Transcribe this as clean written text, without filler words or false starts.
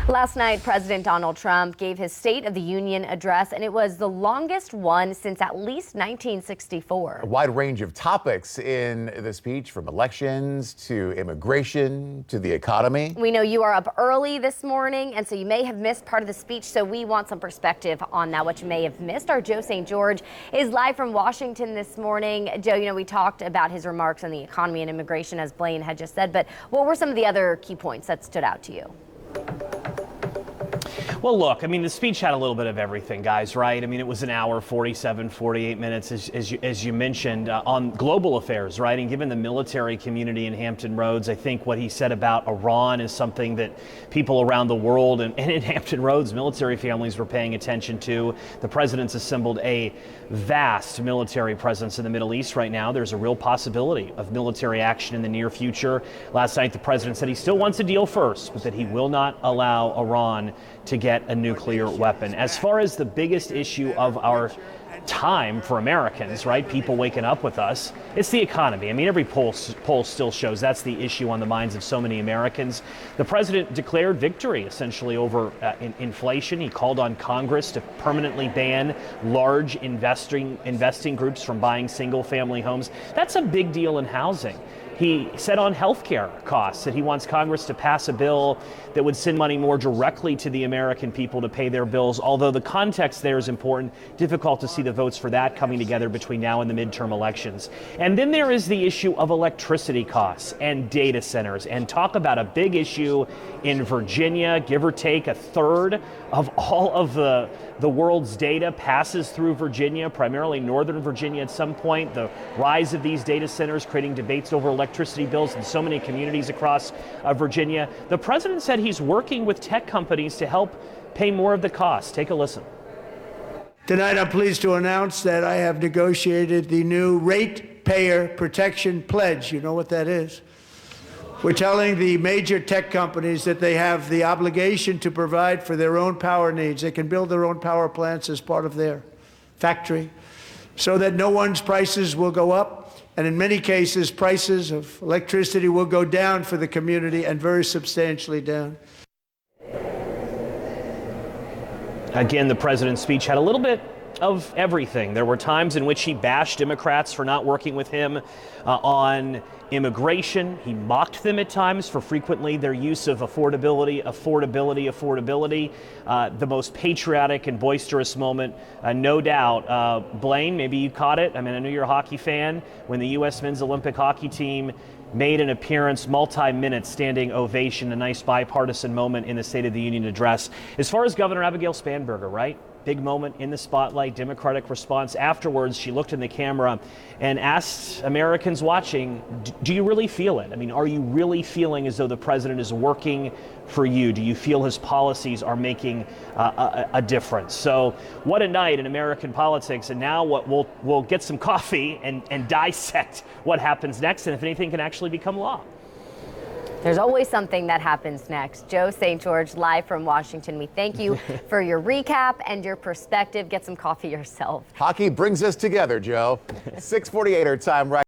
Last night, President Donald Trump gave his State of the Union address, and it was the longest one since at least 1964. A wide range of topics in the speech, from elections to immigration to the economy. We know you are up early this morning, and so you may have missed part of the speech, so we want some perspective on that, what you may have missed. Our Joe St. George is live from Washington this morning. Joe, we talked about his remarks on the economy and immigration, as Blaine had just said, but what were some of the other key points that stood out to you? Well, look, the speech had a little bit of everything, guys, right? It was an hour, 48 minutes, as you mentioned, on global affairs, right? And given the military community in Hampton Roads, I think what he said about Iran is something that people around the world and in Hampton Roads, military families were paying attention to. The president's assembled a vast military presence in the Middle East right now. There's a real possibility of military action in the near future. Last night, the president said he still wants a deal first, but that he will not allow Iran to get a nuclear weapon. As far as the biggest issue of our time for Americans, right, people waking up with us, it's the economy. Every poll still shows that's the issue on the minds of so many Americans. The president declared victory essentially over inflation. He called on Congress to permanently ban large investing groups from buying single-family homes. That's a big deal in housing. He said on health care costs that he wants Congress to pass a bill that would send money more directly to the American people to pay their bills, although the context there is important. Difficult to see the votes for that coming together between now and the midterm elections. And then there is the issue of electricity costs and data centers, and talk about a big issue in Virginia. Give or take a third of all of the world's data passes through Virginia, primarily Northern Virginia at some point. The rise of these data centers creating debates over electricity bills in so many communities across Virginia. The president said he's working with tech companies to help pay more of the cost. Take a listen. Tonight, I'm pleased to announce that I have negotiated the new Ratepayer Protection Pledge. You know what that is? We're telling the major tech companies that they have the obligation to provide for their own power needs. They can build their own power plants as part of their factory so that no one's prices will go up. And in many cases, prices of electricity will go down for the community, and very substantially down. Again, the president's speech had a little bit of everything. There were times in which he bashed Democrats for not working with him on immigration. He mocked them at times for frequently their use of affordability. The most patriotic and boisterous moment, no doubt. Blaine, maybe you caught it. I know you're a hockey fan. When the U.S. men's Olympic hockey team made an appearance, multi-minute standing ovation, a nice bipartisan moment in the State of the Union address. As far as Governor Abigail Spanberger, right? Big moment in the spotlight, Democratic response. Afterwards, she looked in the camera and asked Americans watching, do you really feel it? Are you really feeling as though the president is working for you? Do you feel his policies are making a difference? So what a night in American politics. And now we'll get some coffee and dissect what happens next, and if anything can actually become law. There's always something that happens next. Joe St. George, live from Washington. We thank you for your recap and your perspective. Get some coffee yourself. Hockey brings us together, Joe. 6:48 our time right